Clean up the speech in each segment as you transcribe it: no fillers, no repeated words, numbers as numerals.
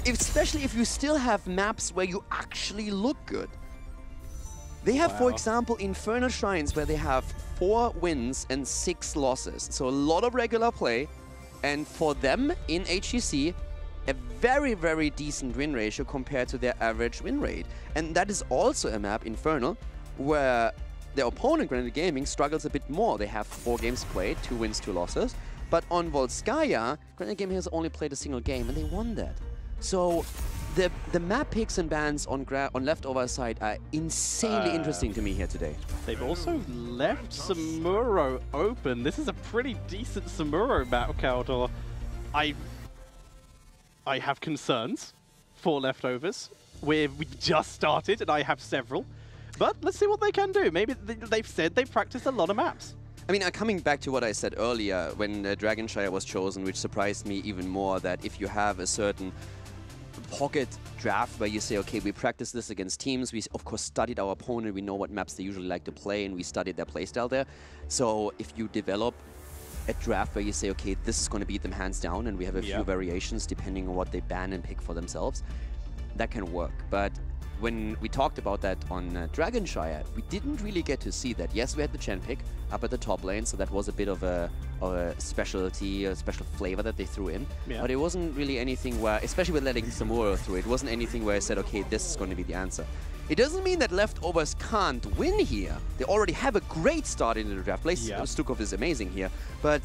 especially if you still have maps where you actually look good. They have, for example, Infernal Shrines where they have 4 wins and 6 losses. So a lot of regular play. And for them in HGC, a very, very decent win ratio compared to their average win rate. And that is also a map, Infernal, where their opponent, Granit Gaming, struggles a bit more. They have 4 games played, 2 wins, 2 losses. But on Volskaya, Granit Gaming has only played a single game, and they won that. So the map picks and bans on Leftover's side are insanely interesting to me here today. They've also left Samuro open. This is a pretty decent Samuro map, Caldor. I have concerns for Leftovers. We just started, and I have several. But let's see what they can do. Maybe they've said they've practiced a lot of maps. I mean, coming back to what I said earlier, when Dragonshire was chosen, which surprised me even more, that if you have a certain pocket draft where you say, okay, we practice this against teams, we of course studied our opponent, we know what maps they usually like to play, and we studied their playstyle there. So if you develop a draft where you say, okay, this is going to beat them hands down, and we have a few variations depending on what they ban and pick for themselves, that can work. But when we talked about that on Dragonshire, we didn't really get to see that. Yes, we had the Chen pick up at the top lane, so that was a bit of a specialty, a special flavor that they threw in. But it wasn't really anything where, especially with letting Samuro through, it wasn't anything where I said, okay, this is going to be the answer. It doesn't mean that Leftovers can't win here. They already have a great start into the draft. Stukov is amazing here, but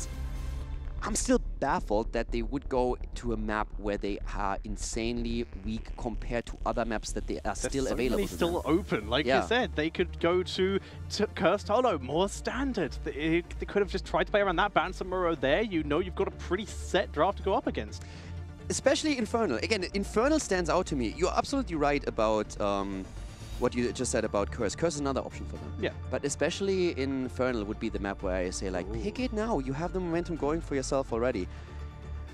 I'm still baffled that they would go to a map where they are insanely weak compared to other maps that they are still available. They're still open, like you said. They could go to Cursed Hollow, more standard. They could have just tried to play around that, ban Samuro there. You know you've got a pretty set draft to go up against. Especially Infernal. Again, Infernal stands out to me. You're absolutely right about what you just said about Curse. Curse is another option for them. Yeah. But especially Infernal would be the map where I say, like, pick it now. You have the momentum going for yourself already.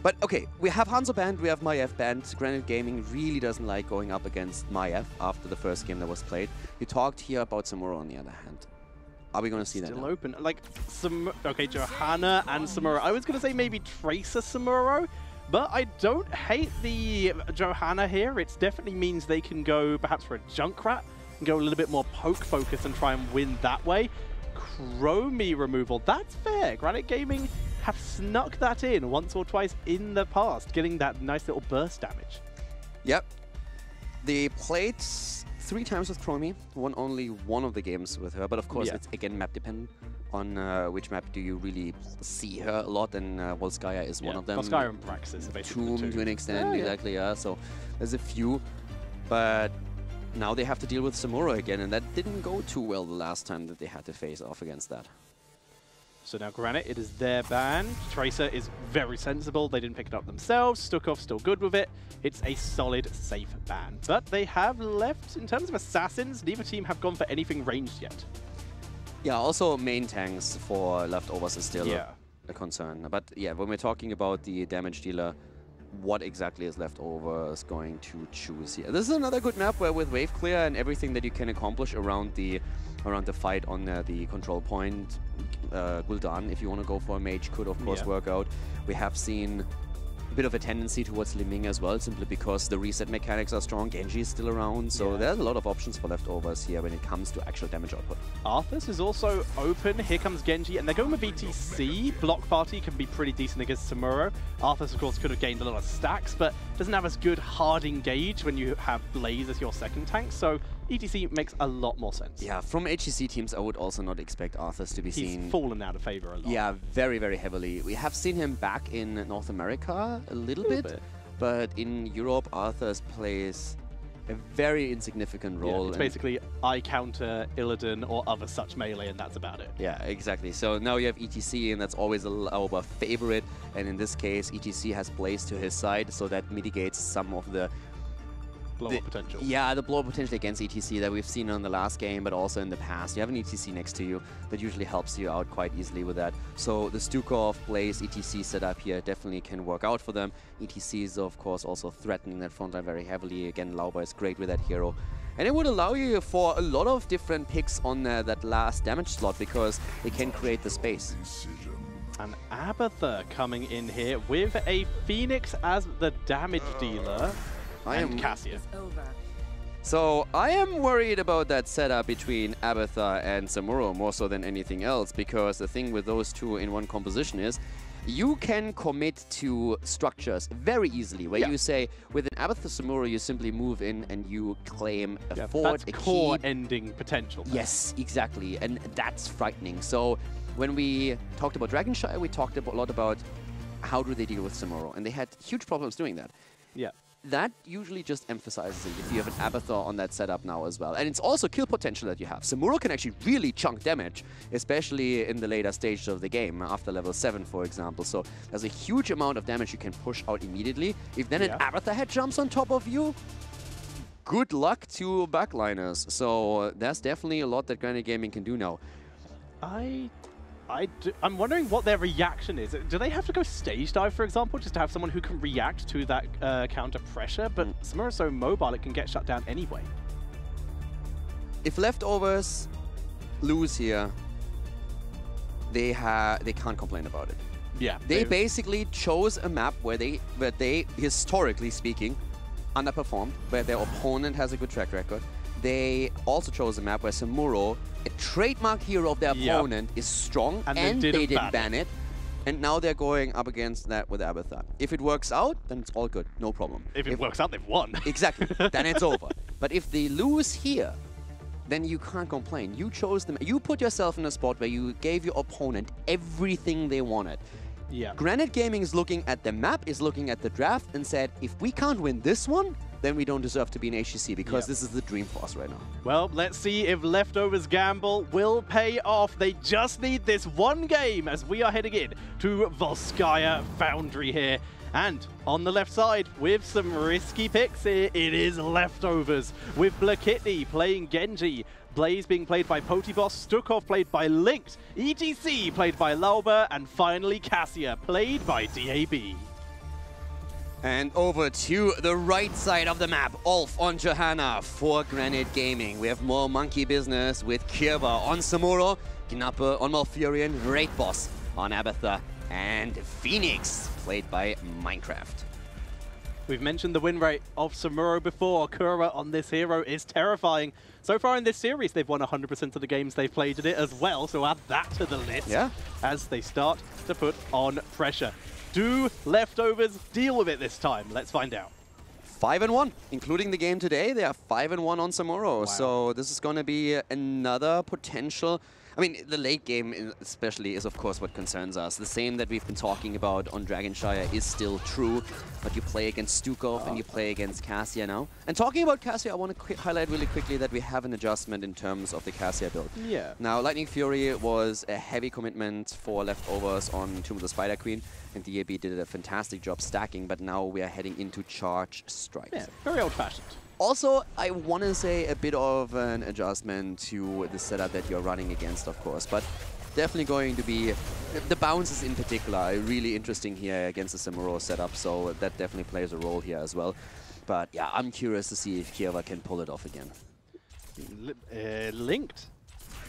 But, okay, we have Hanzo banned, we have Maiev banned. Granit Gaming really doesn't like going up against Maiev after the first game that was played. You talked here about Samuro on the other hand. Are we going to see that Still now? open. Like, okay, Johanna and Samuro. I was going to say maybe Tracer Samuro, but I don't hate the Johanna here. It definitely means they can go perhaps for a Junkrat and go a little bit more poke focus and try and win that way. Chromie removal, that's fair. Granit Gaming have snuck that in once or twice in the past, getting that nice little burst damage. Yep. They played 3 times with Chromie, won only 1 of the games with her, but of course it's again map dependent on which map do you really see her a lot, and Volskaya is one of them. Volskaya and Praxis are basically Tomb to an extent, exactly, so there's a few, but now they have to deal with Samuro again, and that didn't go too well the last time that they had to face off against that. So now Granit, it is their ban. Tracer is very sensible. They didn't pick it up themselves. Stukov still good with it. It's a solid, safe ban. But they have left, in terms of assassins, neither team have gone for anything ranged yet. Yeah, also main tanks for Leftovers is still a concern. But yeah, when we're talking about the damage dealer, what exactly is Leftovers going to choose here? This is another good map where with wave clear and everything that you can accomplish around the fight on the control point, Gul'dan, if you want to go for a mage, could of course work out. We have seen a bit of a tendency towards Li Ming as well, simply because the reset mechanics are strong. Genji is still around, so there's a lot of options for Leftovers here when it comes to actual damage output. Arthas is also open. Here comes Genji, and they're going with VTC. Block Party can be pretty decent against Samuro. Arthas, of course, could have gained a lot of stacks, but doesn't have as good hard engage when you have Blaze as your second tank, so ETC makes a lot more sense. Yeah, from HGC teams, I would also not expect Arthas to be seen. He's fallen out of favor a lot. Yeah, very, very heavily. We have seen him back in North America a little bit, but in Europe, Arthas plays a very insignificant role. Yeah, it's basically I counter Illidan or other such melee, and that's about it. Yeah, exactly. So now you have ETC, and that's always our favorite. And in this case, ETC has Blaze to his side, so that mitigates some of the blow-up potential. Yeah, the blow-up potential against ETC that we've seen on the last game, but also in the past. You have an ETC next to you that usually helps you out quite easily with that. So the Stukov, Blaze, ETC setup here definitely can work out for them. ETC is, of course, also threatening that front line very heavily. Again, Lauba is great with that hero. And it would allow you for a lot of different picks on that last damage slot, because they can create the space. And Abatha coming in here with a Phoenix as the damage dealer. and Cassia. So I am worried about that setup between Abathur and Samuro more so than anything else, because the thing with those two in one composition is you can commit to structures very easily, where you say, with an Abathur Samuro, you simply move in and you claim a fort, a core key. ending potential. Yes, exactly, and that's frightening. So when we talked about Dragonshire, we talked a lot about how do they deal with Samuro, and they had huge problems doing that. Yeah. That usually just emphasizes it if you have an Abathur on that setup now as well. And it's also kill potential that you have. Samuro can actually really chunk damage, especially in the later stages of the game, after level 7, for example. So there's a huge amount of damage you can push out immediately. If then an Abathur head jumps on top of you, good luck to backliners. So there's definitely a lot that Granit Gaming can do now. I'm wondering what their reaction is. Do they have to go stage dive, for example, just to have someone who can react to that counter pressure? But Samuro's so mobile, it can get shut down anyway. If leftovers lose here, they can't complain about it. Yeah. They basically chose a map where they, historically speaking, underperformed, where their opponent has a good track record. They also chose a map where Samuro, a trademark hero of their opponent, is strong, and they didn't ban it. And now they're going up against that with Abathur. If it works out, then it's all good, no problem. If it works out, they've won. Exactly, then it's over. But if they lose here, then you can't complain. You chose them. You put yourself in a spot where you gave your opponent everything they wanted. Yeah. Granit Gaming is looking at the map, is looking at the draft, and said, if we can't win this one, then we don't deserve to be in HGC, because this is the dream for us right now. Well, let's see if Leftovers' gamble will pay off. They just need this one game as we are heading in to Volskaya Foundry here. And on the left side, with some risky picks here, it is Leftovers, with Blakitny playing Genji, Blaze being played by Potiboss, Stukov played by Linked, HGC played by Lauber, and finally Cassia played by DAB. And over to the right side of the map, Ulf on Johanna for Granit Gaming. We have more monkey business with Kirba on Samuro, Knappe on Malfurion, Raid Boss on Abathur, and Phoenix, played by Minecraft. We've mentioned the win rate of Samuro before. Kura on this hero is terrifying. So far in this series, they've won 100% of the games they've played in it as well, so add that to the list as they start to put on pressure. Do Leftovers deal with it this time? Let's find out. 5-1, including the game today. They are 5-1 on Samuro. Wow. So this is going to be another potential. I mean, the late game especially is, of course, what concerns us. The same that we've been talking about on Dragonshire is still true, but you play against Stukov and you play against Cassia now. And talking about Cassia, I want to highlight really quickly that we have an adjustment in terms of the Cassia build. Yeah. Now, Lightning Fury was a heavy commitment for Leftovers on Tomb of the Spider Queen, and DAB did a fantastic job stacking, but now we are heading into Charge Strikes. Yeah, very old-fashioned. Also, I want to say a bit of an adjustment to the setup that you're running against, of course, but definitely going to be... The bounces in particular are really interesting here against the Samuro setup, so that definitely plays a role here as well. But yeah, I'm curious to see if Kiewa can pull it off again. Linked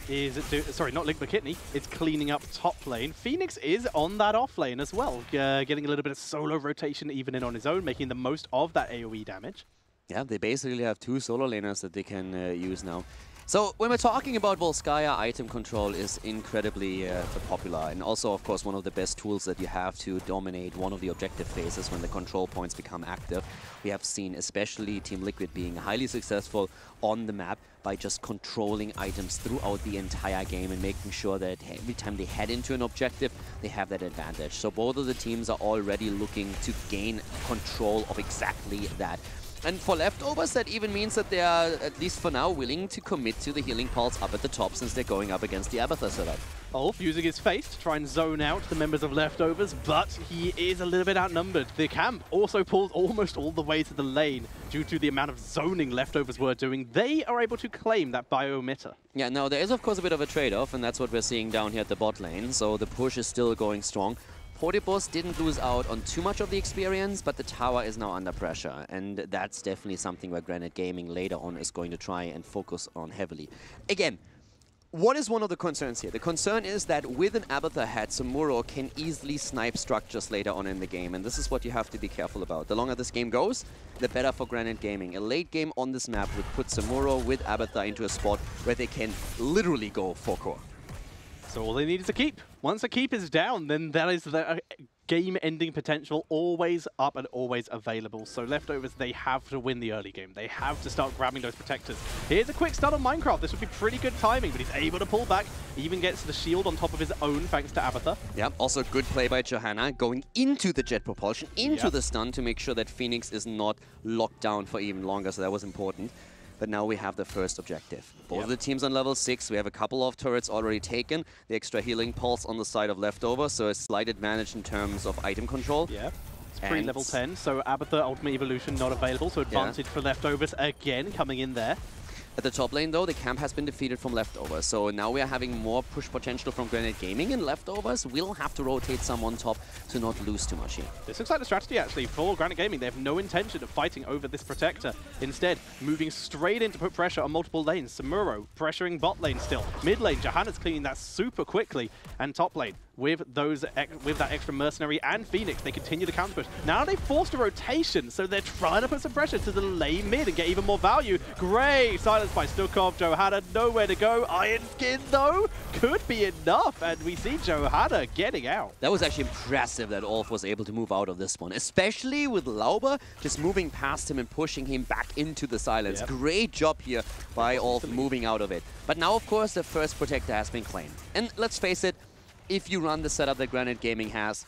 is... sorry, not Linked, Blakitny. It's cleaning up top lane. Phoenix is on that off lane as well, getting a little bit of solo rotation even in on his own, making the most of that AoE damage. Yeah, they basically have two solo laners that they can use now. So when we're talking about Volskaya, item control is incredibly popular, and also, of course, one of the best tools that you have to dominate one of the objective phases when the control points become active. We have seen especially Team Liquid being highly successful on the map by just controlling items throughout the entire game and making sure that every time they head into an objective, they have that advantage. So both of the teams are already looking to gain control of exactly that. And for Leftovers, that even means that they are, at least for now, willing to commit to the healing pulse up at the top since they're going up against the Abathur setup. Ulf using his face to try and zone out the members of Leftovers, but he is a little bit outnumbered. The camp also pulls almost all the way to the lane due to the amount of zoning Leftovers were doing. They are able to claim that bio-emitter. Yeah, now there is, of course, a bit of a trade-off, and that's what we're seeing down here at the bot lane. So the push is still going strong. Potiboss didn't lose out on too much of the experience, but the tower is now under pressure, and that's definitely something where Granit Gaming later on is going to try and focus on heavily. Again, what is one of the concerns here? The concern is that with an Abathur head, Samuro can easily snipe structures later on in the game, and this is what you have to be careful about. The longer this game goes, the better for Granit Gaming. A late game on this map would put Samuro with Abathur into a spot where they can literally go for core. So all they need is a keep. Once a keep is down, then that is the game-ending potential always up and always available. So Leftovers, they have to win the early game. They have to start grabbing those protectors. Here's a quick start on Minecraft. This would be pretty good timing, but he's able to pull back. Even gets the shield on top of his own thanks to Abathur. Yeah, also good play by Johanna, going into the jet propulsion, into the stun to make sure that Phoenix is not locked down for even longer, so that was important. But now we have the first objective. Both of the teams on level 6. We have a couple of turrets already taken. The extra healing pulse on the side of Leftover, so a slight advantage in terms of item control. Yeah, it's pre-level 10, so Abathur Ultimate Evolution not available, so advantage for Leftovers again coming in there. At the top lane, though, the camp has been defeated from Leftovers, so now we are having more push potential from Granit Gaming, and Leftovers will have to rotate some on top to not lose too much here. This looks like the strategy, actually, for Granit Gaming. They have no intention of fighting over this Protector. Instead, moving straight in to put pressure on multiple lanes. Samuro pressuring bot lane still. Mid lane, Johanna's cleaning that super quickly, and top lane, with that extra mercenary and Phoenix, they continue to counter push. Now they forced a rotation, so they're trying to put some pressure to delay mid and get even more value. Great silence by Stukov. Johanna nowhere to go. Iron Skin though could be enough, and we see Johanna getting out. That was actually impressive that Olf was able to move out of this one, especially with Lauber just moving past him and pushing him back into the silence. Great job here by Olf moving out of it. But now, of course, the first Protector has been claimed. And let's face it, if you run the setup that Granit Gaming has,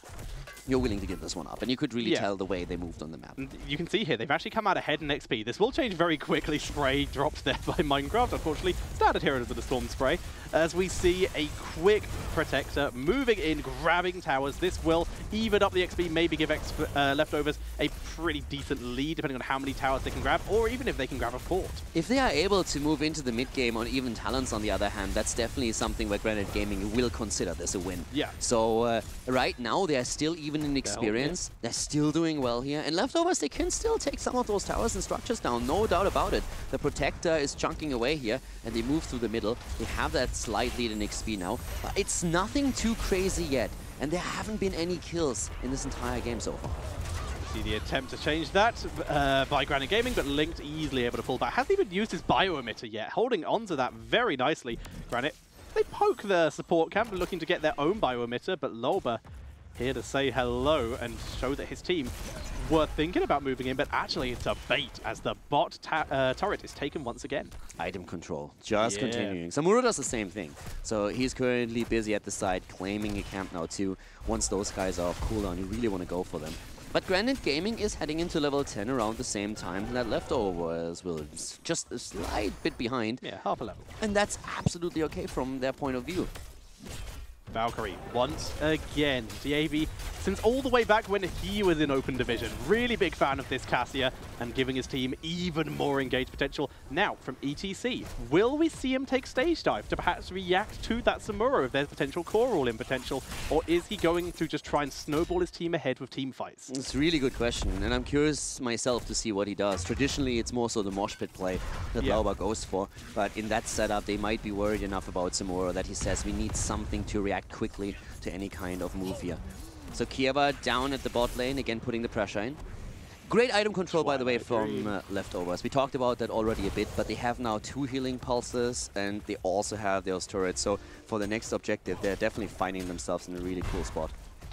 you're willing to give this one up. And you could really tell the way they moved on the map. And you can see here, they've actually come out ahead in XP. This will change very quickly. Spray dropped there by Minecraft, unfortunately. Started here as the Storm Spray. As we see a quick Protector moving in, grabbing towers. This will even up the XP, maybe give Leftovers a pretty decent lead, depending on how many towers they can grab, or even if they can grab a fort. If they are able to move into the mid-game on even talents, on the other hand, that's definitely something where Granit Gaming will consider this a win. Yeah. So right now, they are still even in experience. They're still doing well here. And Leftovers, they can still take some of those towers and structures down, no doubt about it. The Protector is chunking away here, and they move through the middle. They have that slight lead in XP now, but it's nothing too crazy yet. And there haven't been any kills in this entire game so far. See the attempt to change that by Granit Gaming, but Linked easily able to pull back. Hasn't even used his bio emitter yet, holding on to that very nicely. Granit, they poke the support camp, looking to get their own bio emitter, but Lauber here to say hello and show that his team were thinking about moving in, but actually it's a bait as the bot turret is taken once again. Item control, just continuing. Samuro does the same thing. So he's currently busy at the side, claiming a camp now too. Once those guys are off cooldown, you really want to go for them. But Granit Gaming is heading into level 10 around the same time that Leftovers will just a slight bit behind. Yeah, half a level. And that's absolutely okay from their point of view. Valkyrie, once again. DAB, since all the way back when he was in Open Division, really big fan of this Cassia and giving his team even more engaged potential. Now, from ETC, will we see him take stage dive to perhaps react to that Samuro if there's potential core roll in potential, or is he going to just try and snowball his team ahead with team fights? It's a really good question, and I'm curious myself to see what he does. Traditionally, it's more so the mosh pit play that Lauber goes for, but in that setup, they might be worried enough about Samuro that he says we need something to react quickly to any kind of move here. So Kieva down at the bot lane, again putting the pressure in. Great item control, by the way, from Leftovers. We talked about that already a bit, but they have now 2 healing pulses, and they also have those turrets. So for the next objective, they're definitely finding themselves in a really cool spot.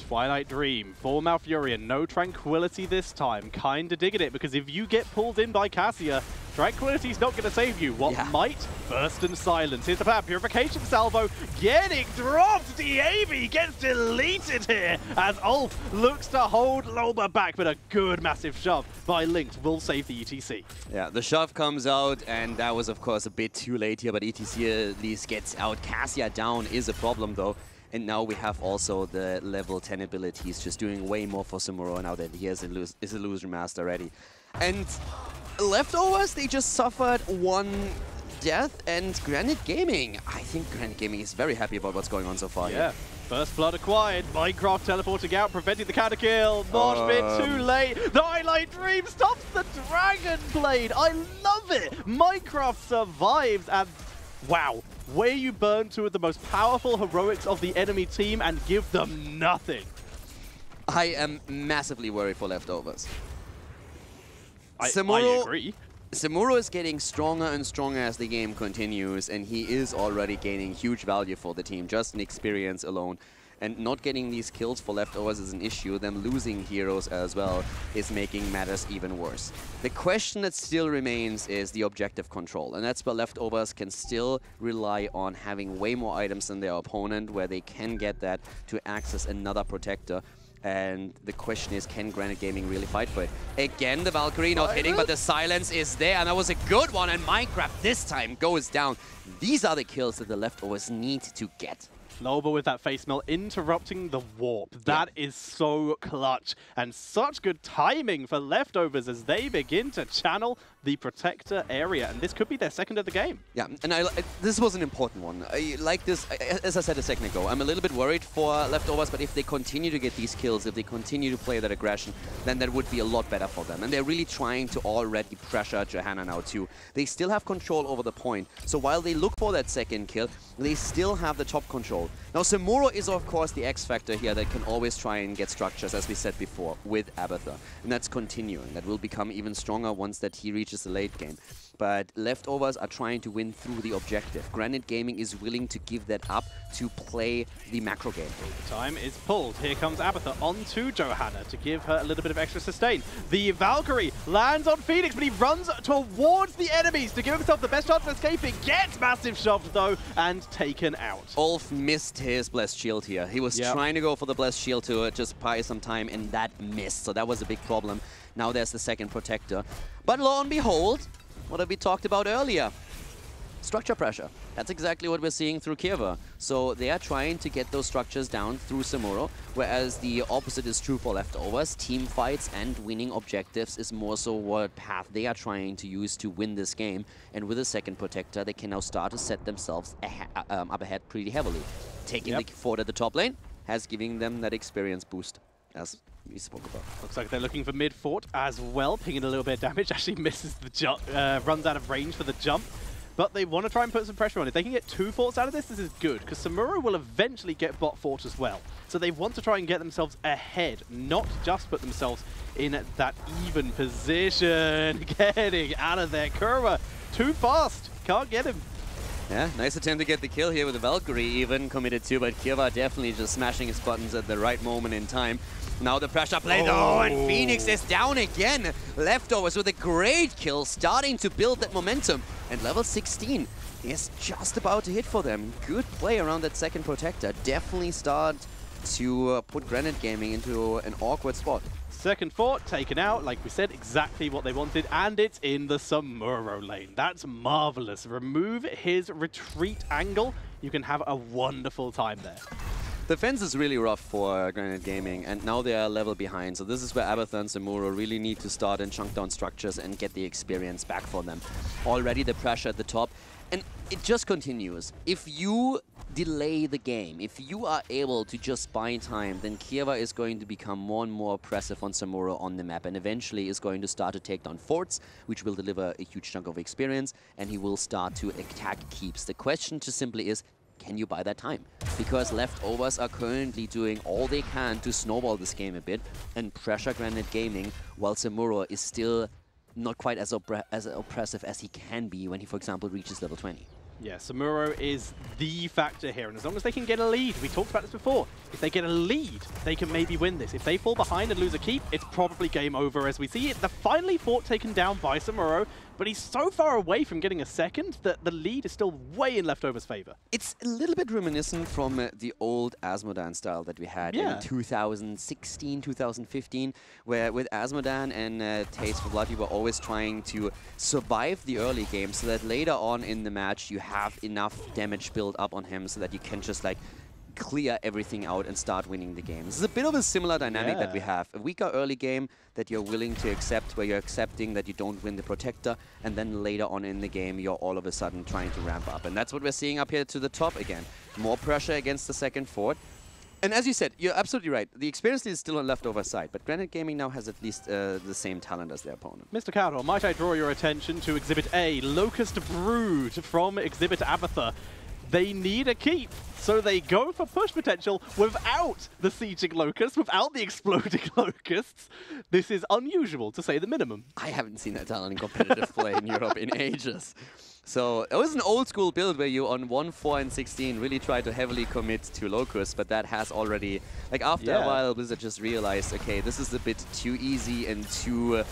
Twilight Dream for Malfurion, no Tranquility this time. Kinda digging it, because if you get pulled in by Cassia, Tranquility's not going to save you. What might? Burst and Silence. Here's the plan. Purification Salvo getting dropped. DAB gets deleted here as Ulf looks to hold Lauber back, but a good massive shove by Linked will save the ETC. Yeah, the shove comes out, and that was, of course, a bit too late here, but ETC at least gets out. Cassia down is a problem, though. And now we have also the level 10 abilities, just doing way more for Samuro now that he is Illusion Master already. And Leftovers, they just suffered 1 death, and Granit Gaming, I think Granit Gaming is very happy about what's going on so far. Yeah. First blood acquired. Minecraft teleporting out, preventing the counter kill. Mosh pit too late. The Twilight Dream stops the Dragon Blade. I love it. Minecraft survives, and wow, where you burn two of the most powerful heroics of the enemy team and give them nothing. I am massively worried for leftovers. I agree. Samuro is getting stronger and stronger as the game continues, and he is already gaining huge value for the team, just in experience alone. And not getting these kills for leftovers is an issue. Them losing heroes as well is making matters even worse. The question that still remains is the objective control. And that's where leftovers can still rely on having way more items than their opponent, where they can get that to access another protector. And the question is, can Granit Gaming really fight for it? Again, the Valkyrie not hitting, but the silence is there. And that was a good one. And Minecraft this time goes down. These are the kills that the leftovers need to get. Loba with that face melt interrupting the warp. That is so clutch and such good timing for leftovers as they begin to channel the protector area, and this could be their second of the game. Yeah, and this was an important one. I like this, as I said a second ago, I'm a little bit worried for leftovers, but if they continue to get these kills, if they continue to play that aggression, then that would be a lot better for them. And they're really trying to already pressure Johanna now too. They still have control over the point, so while they look for that second kill, they still have the top control. Now, Samuro is, of course, the X factor here that can always try and get structures, as we said before, with Abathur. And that's continuing. That will become even stronger once that he reaches the late game. But leftovers are trying to win through the objective. Granit Gaming is willing to give that up to play the macro game. Time is pulled. Here comes Abathur onto Johanna to give her a little bit of extra sustain. The Valkyrie lands on Phoenix, but he runs towards the enemies to give himself the best chance of escaping. Gets massive shoved, though, and taken out. Ulf missed his Blessed Shield here. He was trying to go for the Blessed Shield to just buy some time, and that missed. So that was a big problem. Now there's the second protector. But lo and behold, what have we talked about earlier? Structure pressure. That's exactly what we're seeing through Kiev. So they are trying to get those structures down through Samuro, whereas the opposite is true for leftovers. Team fights and winning objectives is more so what path they are trying to use to win this game. And with a second protector, they can now start to set themselves up ahead pretty heavily. Taking the fort at the top lane has given them that experience boost, as we spoke about. Looks like they're looking for mid fort as well, pinging a little bit of damage. Actually misses the jump, runs out of range for the jump. But they want to try and put some pressure on it. If they can get 2 forts out of this, this is good, because Samuro will eventually get bot fort as well. So they want to try and get themselves ahead, not just put themselves in that even position. Getting out of there. Kurwa, too fast. Can't get him. Yeah, nice attempt to get the kill here with the Valkyrie even committed to, but Kiev definitely just smashing his buttons at the right moment in time. Now the pressure play, and Phoenix is down again. Leftovers with a great kill, starting to build that momentum. And level 16 is just about to hit for them. Good play around that second protector. Definitely start to put Granit Gaming into an awkward spot. Second fort taken out, like we said, exactly what they wanted, and it's in the Samuro lane. That's marvelous. Remove his retreat angle. You can have a wonderful time there. The fence is really rough for Granit Gaming, and now they are a level behind. So this is where Abathur and Samuro really need to start and chunk down structures and get the experience back for them. Already the pressure at the top, and it just continues. If you delay the game, if you are able to just buy time, then Kiev is going to become more and more oppressive on Samuro on the map, and eventually is going to start to take down forts, which will deliver a huge chunk of experience, and he will start to attack keeps. The question just simply is, can you buy that time? Because leftovers are currently doing all they can to snowball this game a bit and pressure Granit Gaming, while Samuro is still not quite as oppressive as he can be when he, for example, reaches level 20. Yeah, Samuro is the factor here, and as long as they can get a lead, we talked about this before, if they get a lead, they can maybe win this. If they fall behind and lose a keep, it's probably game over as we see it. The finally fort taken down by Samuro, but he's so far away from getting a second that the lead is still way in Leftovers' favor. It's a little bit reminiscent from the old Asmodan style that we had in 2016, 2015, where with Asmodan and Taste for Blood, you were always trying to survive the early game so that later on in the match you have enough damage built up on him so that you can just like clear everything out and start winning the game. This is a bit of a similar dynamic that we have. A weaker early game that you're willing to accept, where you're accepting that you don't win the Protector, and then later on in the game you're all of a sudden trying to ramp up. And that's what we're seeing up here to the top again. More pressure against the second fort. And as you said, you're absolutely right. The experience is still on Leftover side, but Granit Gaming now has at least the same talent as their opponent. Mr. Cowdell, might I draw your attention to Exhibit A, Locust Brood from Exhibit Abathur. They need a keep. So they go for push potential without the sieging locusts, without the exploding locusts. This is unusual, to say the minimum. I haven't seen that talent in competitive play in Europe in ages. So it was an old school build where you on 1, 4, and 16 really try to heavily commit to Locust, but that has already, like after a while, Blizzard just realized, okay, this is a bit too easy and too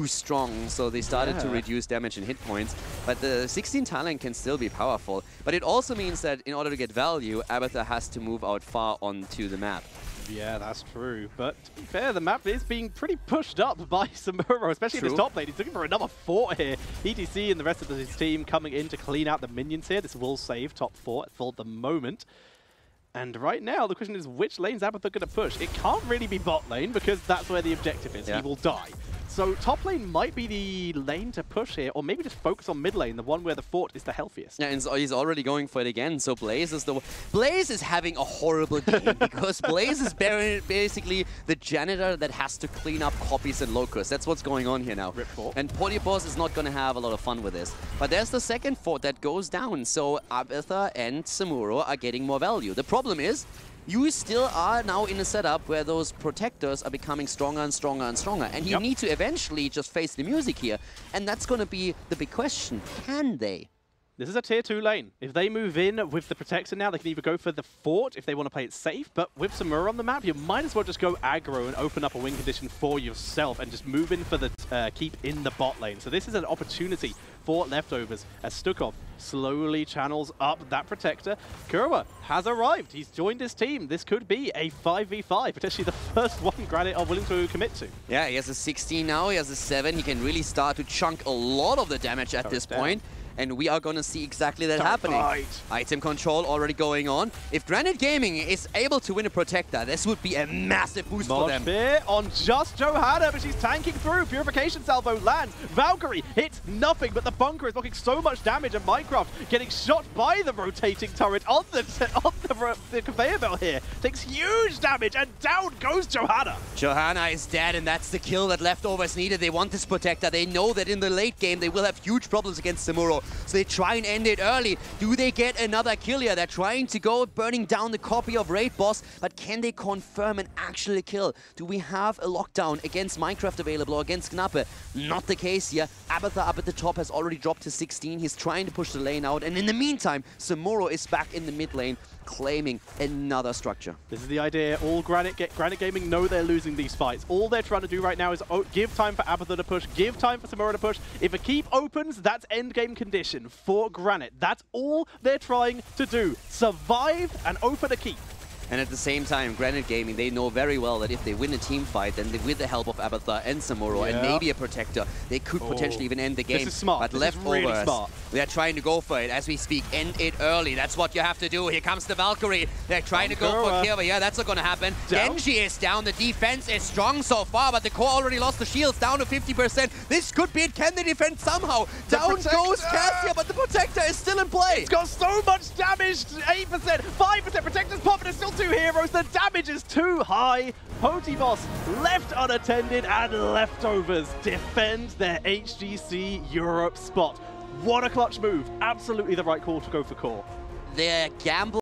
strong, so they started to reduce damage and hit points. But the 16 talent can still be powerful. But it also means that in order to get value, Abathur has to move out far onto the map. Yeah, that's true. But to be fair, the map is being pretty pushed up by Samuro, especially in his top lane. He's looking for another fort here. ETC and the rest of his team coming in to clean out the minions here. This will save top 4 for the moment. And right now, the question is, which lane's Abathur going to push? It can't really be bot lane, because that's where the objective is. He will die. So top lane might be the lane to push here, or maybe just focus on mid lane, the one where the fort is the healthiest. Yeah, and so he's already going for it again. So Blaze is Blaze is having a horrible game because Blaze is basically the janitor that has to clean up copies and locusts. That's what's going on here now. Rip fort. And Polyboss is not going to have a lot of fun with this. But there's the second fort that goes down. So Abathur and Samuro are getting more value. The problem is, you still are now in a setup where those protectors are becoming stronger and stronger and stronger. And you need to eventually just face the music here. And that's going to be the big question. Can they? This is a tier 2 lane. If they move in with the protector now, they can either go for the fort if they want to play it safe, but with Samuro on the map, you might as well just go aggro and open up a win condition for yourself and just move in for the keep in the bot lane. So this is an opportunity for leftovers as Stukov slowly channels up that protector. Kurwa has arrived. He's joined his team. This could be a 5v5, potentially the first one Granit are willing to commit to. Yeah, he has a 16 now, he has a 7. He can really start to chunk a lot of the damage at this point. And we are going to see exactly that happening. Item control already going on. If Granit Gaming is able to win a Protector, this would be a massive boost for them. Fear on just Johanna, but she's tanking through. Purification salvo lands. Valkyrie hits nothing, but the bunker is blocking so much damage, and Minecraft getting shot by the rotating turret on the conveyor belt here. Takes huge damage, and down goes Johanna. Johanna is dead, and that's the kill that Leftovers needed. They want this Protector. They know that in the late game, they will have huge problems against Samuro. So they try and end it early. Do they get another kill here? They're trying to go, burning down the copy of Raid Boss, but can they confirm an actual kill? Do we have a lockdown against Minecraft available or against Knappe? Not the case here. Abathur up at the top has already dropped to 16. He's trying to push the lane out, and in the meantime, Samuro is back in the mid lane, claiming another structure. This is the idea. All Granit Gaming know they're losing these fights. All they're trying to do right now is give time for Abathur to push, give time for Samuro to push. If a keep opens, that's endgame condition for Granit. That's all they're trying to do. Survive and open a keep. And at the same time, Granit Gaming, they know very well that if they win a team fight, then with the help of Abathur and Samuro and maybe a Protector, they could potentially even end the game. This is smart. But Leftovers, they are trying to go for it as we speak. End it early. That's what you have to do. Here comes the Valkyrie. They're trying to go for kill, but yeah, that's not going to happen. Genji is down. The defense is strong so far, but the core already lost the shields down to 50%. This could be it. Can they defend somehow? Down goes Cassia, but the Protector is still in play. It's got so much damage. 8%, 5%. Protector's popping. It's still 2 heroes. The damage is too high. Polyboss left unattended, and Leftovers defend their HGC Europe spot. What a clutch move. Absolutely the right call to go for core. Their gamble